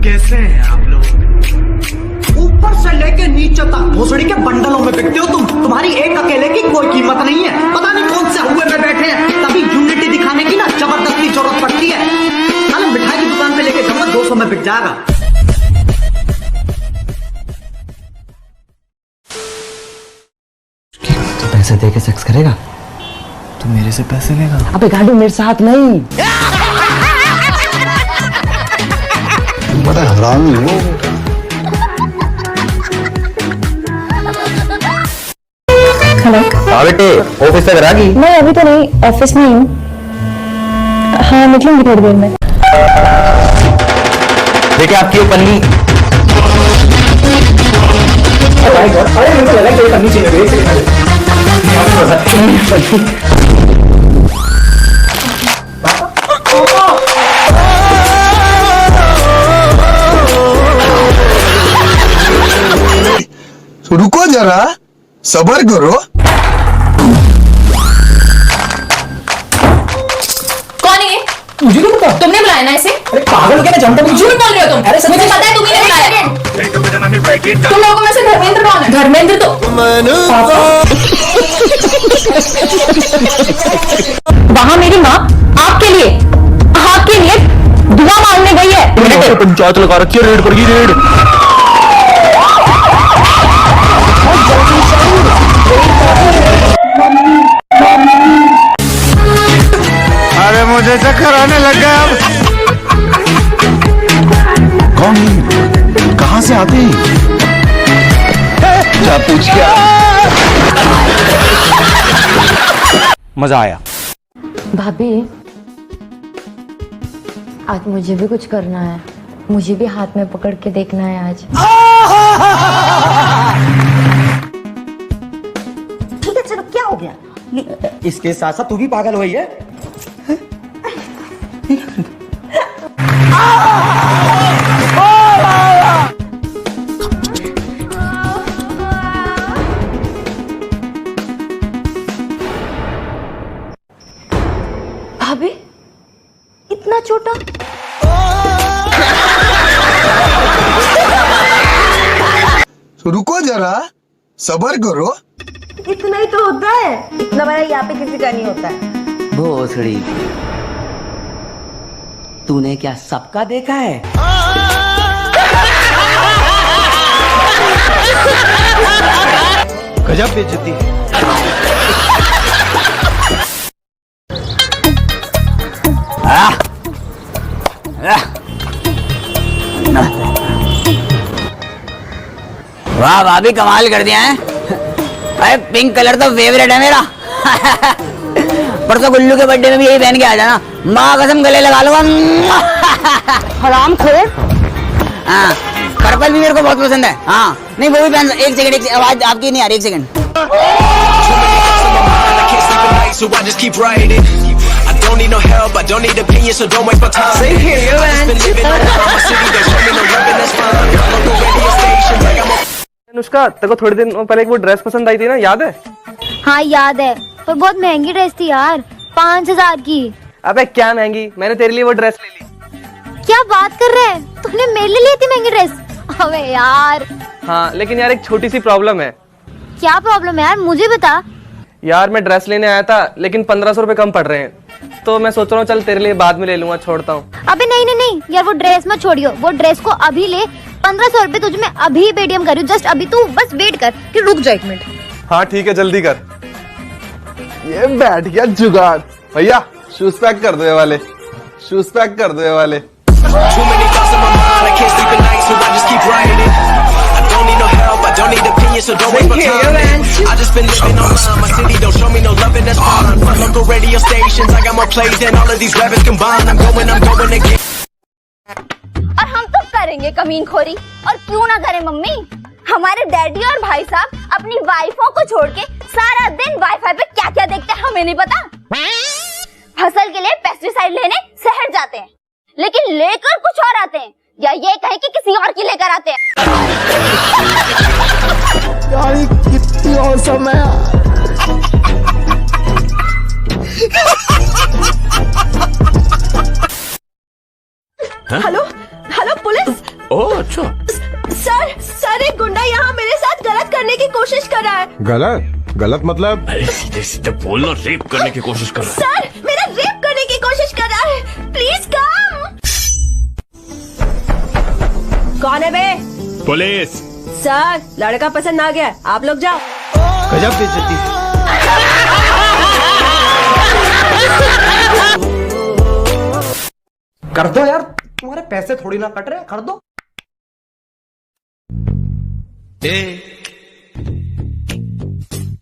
कैसे हैं आप लोग? ऊपर से लेके नीचे तक भोसड़ी के बंडलों में बिकते हो तुम। तुम्हारी एक अकेले की कोई कीमत नहीं है। पता नहीं कौन से हुए पे बैठे हैं, तभी यूनिटी दिखाने की ना जबरदस्ती जरूरत पड़ती है। कल मिठाई की दुकान पे लेके जाऊंगा, 200 में बिक जाएगा। तो पैसे दे के सेक्स करेगा? तू मेरे से पैसे लेगा? अबे गाड़ी मेरे साथ नहीं। बड़ा हरामी हो। हेलो। हाँ बेटे, ऑफिस तक आ गई? नहीं अभी तो नहीं, ऑफिस में ही हूँ। हाँ निकलूंगी थोड़ी देर में। देखिए आपकी ये पन्नी। अरे मुझे लगा कि पन्नी चाहिए। रुको जरा, सबर करो। कौन है ये? मुझे नहीं पता। तुमने बुलाया ना इसे? अरे पागल क्या, मैं जानता नहीं। झूठ बोल रहे हो तुम। अरे मुझे पता है तुम्ही ने बुलाया। तुम लोगों में से धर्मेंद्र कौन है? धर्मेंद्र तो वहाँ मेरी माँ आपके लिए दुआ मांगने गई है। पंचायत लगा रखी है, रेड पड़गी रेड। अरे मुझे चक्कर आने लग गया अब। कौन है? कहाँ से आते हैं? क्या पूछ क्या? मजा आया। भाभी आज मुझे भी कुछ करना है। मुझे भी हाथ में पकड़ के देखना है आज। ठीक है चलो, क्या हो गया? इसके साथ साथ तू भी पागल हुई है। भाभी इतना छोटा? रुको जरा, सबर करो। इतना ही तो होता है, इतना बड़ा यहाँ पे किसी का नहीं होता है। भोसड़ी, तूने क्या सबका देखा है? गजब बेइज्जती है। वाह भाभी कमाल कर दिया है। अरे पिंक कलर तो फेवरेट है मेरा। परसों गुल्लू के बर्थडे में भी यही पहन के आ जाना, माँ कसम गले लगा लूंगा। हराम खोर। हाँ पर्पल भी मेरे को बहुत पसंद है। हाँ नहीं वो भी पहन। एक सेकंड, आवाज आपकी नहीं आ रही, एक second. Don't need no help, I don't need opinions, so don't waste my time. Same here, man. Been living all around my city, don't show me no love, and that's fine. Local radio stations, like I'm a... Anushka, तेरे को थोड़े दिन पहले एक वो dress पसंद आई थी ना, याद है? हाँ याद है, पर बहुत महंगी ड्रेस थी यार, 5000 की। अबे क्या महंगी, मैंने तेरे लिए वो ड्रेस ले ली। क्या बात कर रहे हैं? तुमने मेरे लिए ली थी महंगी ड्रेस? अबे यार। हाँ लेकिन यार एक छोटी सी प्रॉब्लम है। क्या प्रॉब्लम है यार, मुझे बता। यार मैं ड्रेस लेने आया था लेकिन 1500 रुपए कम पड़ रहे हैं, तो मैं सोच रहा हूँ चल तेरे लिए बाद में ले लूंगा, छोड़ता हूँ। अबे नहीं नहीं नहीं यार, वो ड्रेस मत छोड़ियो, वो ड्रेस को अभी ले। 1500 रुपए तुझे मैं अभी पेटीएम कर रही हूँ, जस्ट अभी तू बस वेट कर कि रुक जा 1 मिनट। हाँ ठीक है जल्दी कर। ये बैठ गया जुगाड़। भैया शूज पैक कर दो ये वाले, शूज पैक कर दो ये वाले। Too many thoughts in my mind, I can't sleep at night, so I just keep writing it. I don't need no help, I don't need opinions, so don't waste my time. I just been living online, my city don't show me no love, and that's fine. Fuck local radio stations, I got more plays than all of these rappers combined. I'm going again. और हम तो करेंगे कमीनखोरी, और क्यों ना करें mummy. हमारे daddy और भाई साहब अपनी वाइफों को छोड़ के सारा दिन वाईफाई पे क्या क्या देखते हैं हमें नहीं पता। फसल के लिए पेस्टिसाइड लेने शहर जाते हैं, लेकिन लेकर कुछ और आते हैं, या ये कहें कि किसी और की लेकर आते हैं। यार कितनी औसम है। हेलो हेलो पुलिस, ओह अच्छा। सर एक गुंडा यहाँ मेरे साथ गलत करने की कोशिश कर रहा है। गलत गलत मतलब? अरे सीधे सीधे बोलना, रेप करने की कोशिश कर रहा सर मेरा रेप करने की कोशिश कर रहा है। Please come. कौन है बे? है। पुलिस। सर लड़का पसंद आ गया, आप लोग जाओ। गजब बेइज्जती। कर दो यार, तुम्हारे पैसे थोड़ी ना कट रहे, कर दो।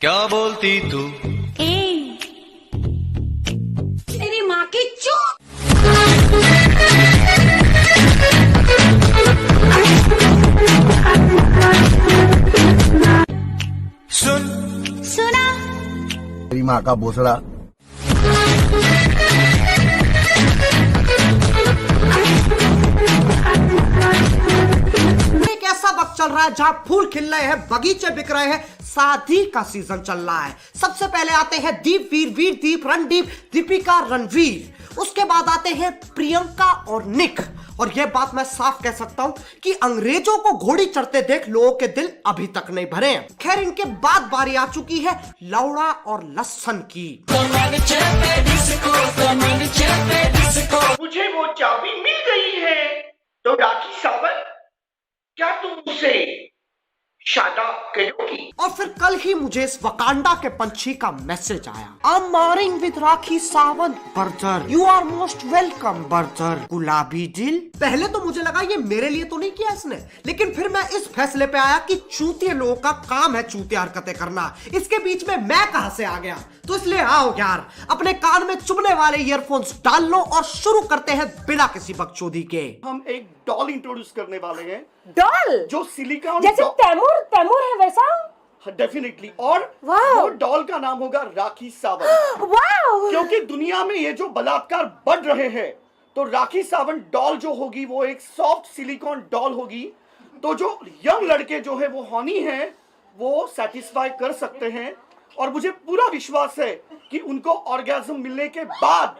क्या बोलती तू? तेरी माँ की चूत। सुना? तेरी माँ का भोसड़ा। एक ऐसा वक्त चल रहा है जहां फूल खिल रहे हैं, बगीचे बिक रहे हैं, शादी का सीजन चल रहा है। सबसे पहले आते हैं दीप, वीर, वीर दीप, रणदीप, दीपिका, रणवीर। उसके बाद आते हैं प्रियंका और निक। और यह बात मैं साफ कह सकता हूं कि अंग्रेजों को घोड़ी चढ़ते देख लोगों के दिल अभी तक नहीं भरे हैं। खैर, इनके बाद बारी आ चुकी है लौड़ा और लस्सन की। मुझे वो चाबी मिल गई है, तो राखी सावंत क्या तुम उसे शादा करोगी? और फिर कल ही मुझे इस वकांडा के पंछी का मैसेज आया। I am marrying with Rakhi Sawant brother, you are most welcome brother, गुलाबी दिल। पहले तो मुझे लगा ये मेरे लिए तो नहीं किया इसने, लेकिन फिर मैं इस फैसले पे आया कि चूतिए लोगों का काम है चूतिया हरकतें करना, इसके बीच में मैं कहां से आ गया। तो इसलिए आओ यार, अपने कान में चुभने वाले ईयरफोन्स डाल लो और शुरू करते हैं बिना किसी बकचोदी के। हम एक डॉल इंट्रोड्यूस करने वाले हैं, डॉल जो सिलिकॉन जैसे तैमूर है वैसा। डेफिनेटली। और वाह। वो डॉल का नाम होगा राखी सावंत। वाह। क्योंकि दुनिया में ये जो बलात्कार बढ़ रहे हैं, तो राखी सावंत डॉल जो होगी वो एक सॉफ्ट सिलिकॉन डॉल होगी। तो जो यंग लड़के जो है वो हॉनी हैं, वो सेटिस्फाई कर सकते हैं। और मुझे पूरा विश्वास है कि उनको ऑर्गेज्म मिलने के बाद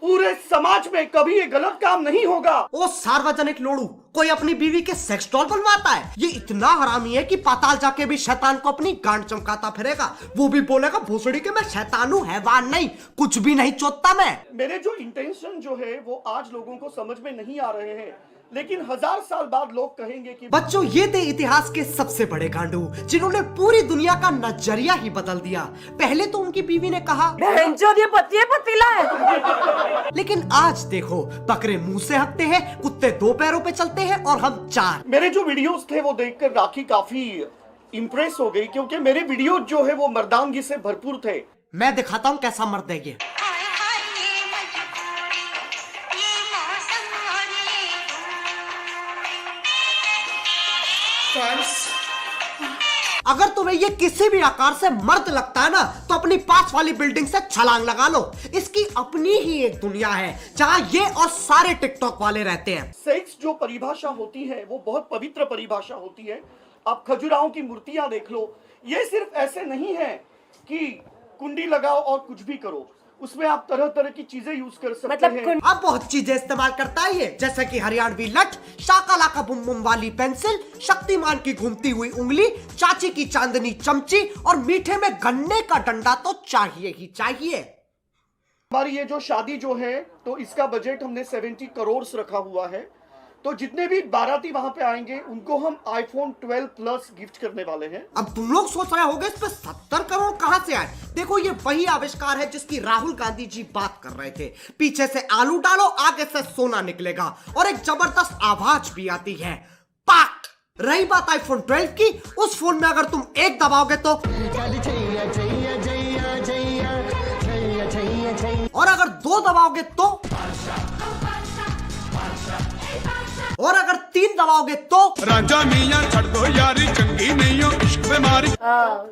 पूरे समाज में कभी ये गलत काम नहीं होगा। ओ सार्वजनिक लोड़ू, कोई अपनी बीवी के सेक्स डॉल बनवाता है? ये इतना हरामी है कि पाताल जाके भी शैतान को अपनी गांड चमकाता फिरेगा। वो भी बोलेगा भोसड़ी के मैं शैतान हूँ, हैवान नहीं, कुछ भी नहीं चोदता मैं। मेरे जो इंटेंशन जो है वो आज लोगों को समझ में नहीं आ रहे हैं, लेकिन 1000 साल बाद लोग कहेंगे कि बच्चों, ये थे इतिहास के सबसे बड़े गांडू जिन्होंने पूरी दुनिया का नजरिया ही बदल दिया। पहले तो उनकी बीवी ने कहा ये पतीला है। लेकिन आज देखो, बकरे मुंह से हकते हैं, कुत्ते 2 पैरों पे चलते हैं और हम 4। मेरे जो वीडियोस थे वो देखकर राखी काफी इम्प्रेस हो गई, क्योंकि मेरे वीडियो जो है वो मर्दानगी से भरपूर थे। मैं दिखाता हूँ कैसा मर्द है ये। अगर तुम्हें ये किसी भी आकार से मर्द लगता है ना, तो अपनी पास वाली बिल्डिंग से छलांग लगा लो। इसकी अपनी ही एक दुनिया है जहाँ ये और सारे टिकटॉक वाले रहते हैं। सेक्स जो परिभाषा होती है वो बहुत पवित्र परिभाषा होती है। आप खजुराहों की मूर्तियां देख लो, ये सिर्फ ऐसे नहीं है कि कुंडी लगाओ और कुछ भी करो, उसमें आप तरह तरह की चीजें यूज कर सकते हैं। अब बहुत चीजें इस्तेमाल करता है ये, जैसे कि हरियाणवी लठ, शाकालाका बुम बुम वाली पेंसिल, शक्तिमान की घूमती हुई उंगली, चाची की चांदनी चमची और मीठे में गन्ने का डंडा तो चाहिए ही चाहिए। हमारी ये जो शादी जो है, तो इसका बजट हमने 70 करोड़ रखा हुआ है। तो जितने भी बाराती वहां पे आएंगे उनको हम iPhone 12 Plus गिफ्ट करने वाले हैं। अब तुम लोग सोच रहे होंगे इस पे 70 करोड़ कहां से आए? देखो, ये वही आविष्कार है जिसकी राहुल गांधी जी बात कर रहे थे। पीछे से आलू डालो, आगे से सोना निकलेगा और एक जबरदस्त आवाज भी आती है, पाक। रही बात iPhone 12 की, उस फोन में अगर तुम एक दबाओगे तो, और अगर 2 दबाओगे तो, और अगर 3 दबाओगे तो। राजा मियां छड़ दो यारी, चंगी नहीं हो इश्क बीमारी।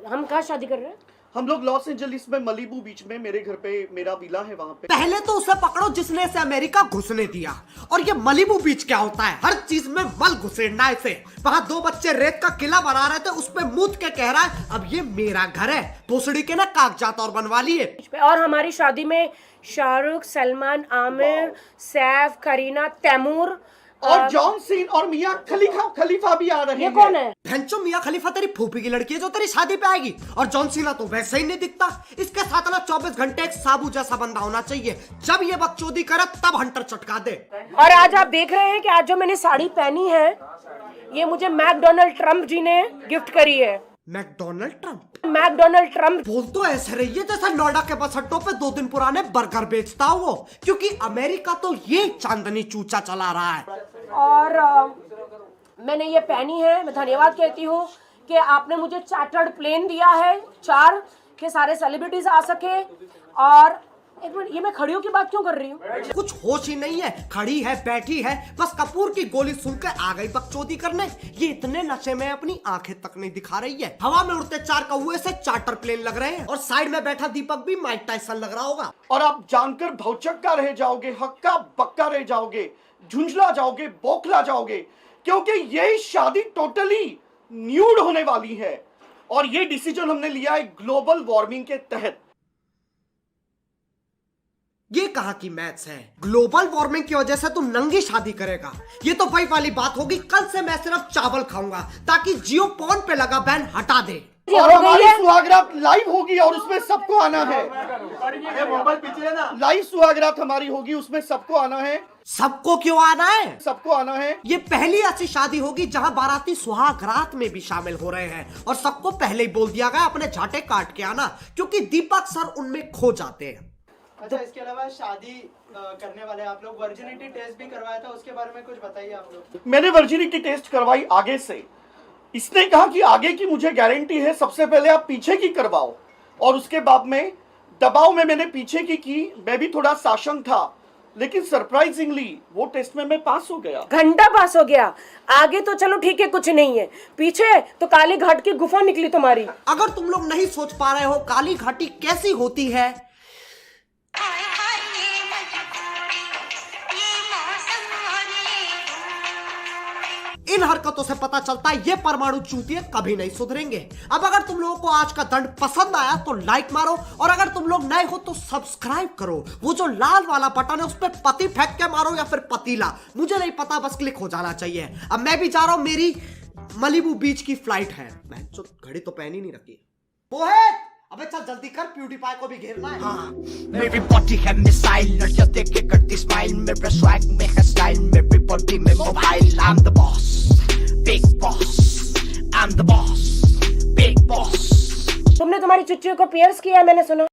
हम कहाँ शादी कर रहे हैं? हम लोग लॉस एंजलिस में मलीबू बीच में, मेरे घर पे मेरा विला है वहाँ पे। पहले तो उसे पकड़ो जिसने इसे अमेरिका घुसने दिया। और ये मलीबू बीच क्या होता है? हर चीज में मल घुसेड़ना इसे। वहाँ 2 बच्चे रेत का किला बना रहे थे, उस पे मूत के कह रहा है अब ये मेरा घर है। भोसड़ी के ना कागजात और बनवा लिए। और हमारी शादी में शाहरुख, सलमान, आमिर, सैफ, करीना, तैमूर, और जॉन सीन और मियां खलीफा भी आ रहे हैं। ये कौन है? भैंचो मियां खलीफा तेरी फूफी की लड़की है जो तेरी शादी पे आएगी, और जॉन सीना तो वैसे ही नहीं दिखता। इसके साथ ना 24 घंटे एक साबू जैसा बंदा होना चाहिए, जब ये बकचोदी करे तब हंटर चटका दे। और आज आप देख रहे हैं कि आज जो मैंने साड़ी पहनी है ये मुझे मैकडोनल्ड ट्रम्प जी ने गिफ्ट करी है। McDonald Trump? मैकडोनल्ड ट्रम्प बोल तो ऐसे रही है जैसा नोएडा के बस अड्डों पे 2 दिन पुराने बर्गर बेचता हो वो, क्योंकि अमेरिका तो ये चांदनी चूचा चला रहा है। और मैंने ये पहनी है, मैं धन्यवाद कहती हूँ कि आपने मुझे चार्टर्ड प्लेन दिया है 4 के सारे सेलिब्रिटीज आ सके। और एक मिनट, ये मैं खड़ियों की बात क्यों कर रही हूँ? कुछ होश ही नहीं है, खड़ी है बैठी है, बस कपूर की गोली सुनकर आ गई बकचोदी करने। ये इतने नशे में अपनी आंखें तक नहीं दिखा रही है। हवा में उड़ते 4 कौवे से चार्टर प्लेन लग रहे हैं, और साइड में बैठा दीपक भी माइक टाइसन लग रहा होगा। और आप जानकर भौचक्का रह जाओगे, हक्का बक्का रह जाओगे, झुंझला जाओगे, बौखला जाओगे, क्योंकि ये शादी टोटली न्यूड होने वाली है। और ये डिसीजन हमने लिया है ग्लोबल वार्मिंग के तहत। ये कहा कि मैथ्स है? ग्लोबल वार्मिंग की वजह से तू नंगी शादी करेगा? ये तो वही वाली बात होगी, कल से मैं सिर्फ चावल खाऊंगा ताकि जियो पॉन पे लगा बैन हटा दे। और हमारी सुहागरात लाइव होगी और उसमें सबको आना है। लाइव सुहागरात हमारी होगी, उसमें सबको आना है। सबको क्यों आना है? सबको आना है। ये पहली ऐसी शादी होगी जहां बाराती सुहागरात में भी शामिल हो रहे हैं, और सबको पहले ही बोल दिया गया अपने झाटे काट के आना, क्योंकि दीपक सर उनमें खो जाते हैं। अच्छा, इसके अलावा शादी करने वाले आप लोग वर्जिनिटी टेस्ट भी करवाया था, उसके बारे में कुछ बताइए आप लोग। मैंने वर्जिनिटी टेस्ट करवाई आगे से। इसने कहा कि आगे की मुझे गारंटी है, सबसे पहले आप पीछे की करवाओ, और उसके बाद में दबाव में मैंने पीछे की। मैं भी थोड़ा साशंक था, लेकिन सरप्राइजिंगली वो टेस्ट में मैं पास हो गया। घंटा पास हो गया। आगे तो चलो ठीक है, कुछ नहीं है, पीछे तो काली घाट की गुफा निकली तुम्हारी। अगर तुम लोग नहीं सोच पा रहे हो काली घाटी कैसी होती है, इन हरकतों से पता चलता है ये परमाणु चूतिए कभी नहीं सुधरेंगे। अब अगर तुम लोगों को आज का दंड पसंद आया तो लाइक मारो, और अगर तुम लोग नए हो तो सब्सक्राइब करो। वो जो लाल वाला बटन है उस पर पति फेंक के मारो या फिर पतीला, मुझे नहीं पता, बस क्लिक हो जाना चाहिए। अब मैं भी जा रहा हूं, मेरी मलिबू बीच की फ्लाइट है। मैं जो घड़ी तो पहनी नहीं रखी। मोहित, अबे चल जल्दी कर, प्यूटीपाई को भी घेरना है। मेरी बॉडी है मिसाइल, लड़कियां देख के करती स्माइल, मेरे स्वैग में है स्टाइल, मेरी बॉडी में mobile. I'm the boss, big boss, I'm the boss, big boss। तुमने तुम्हारी चुच्चियों को पियर्स किया, मैंने सुना।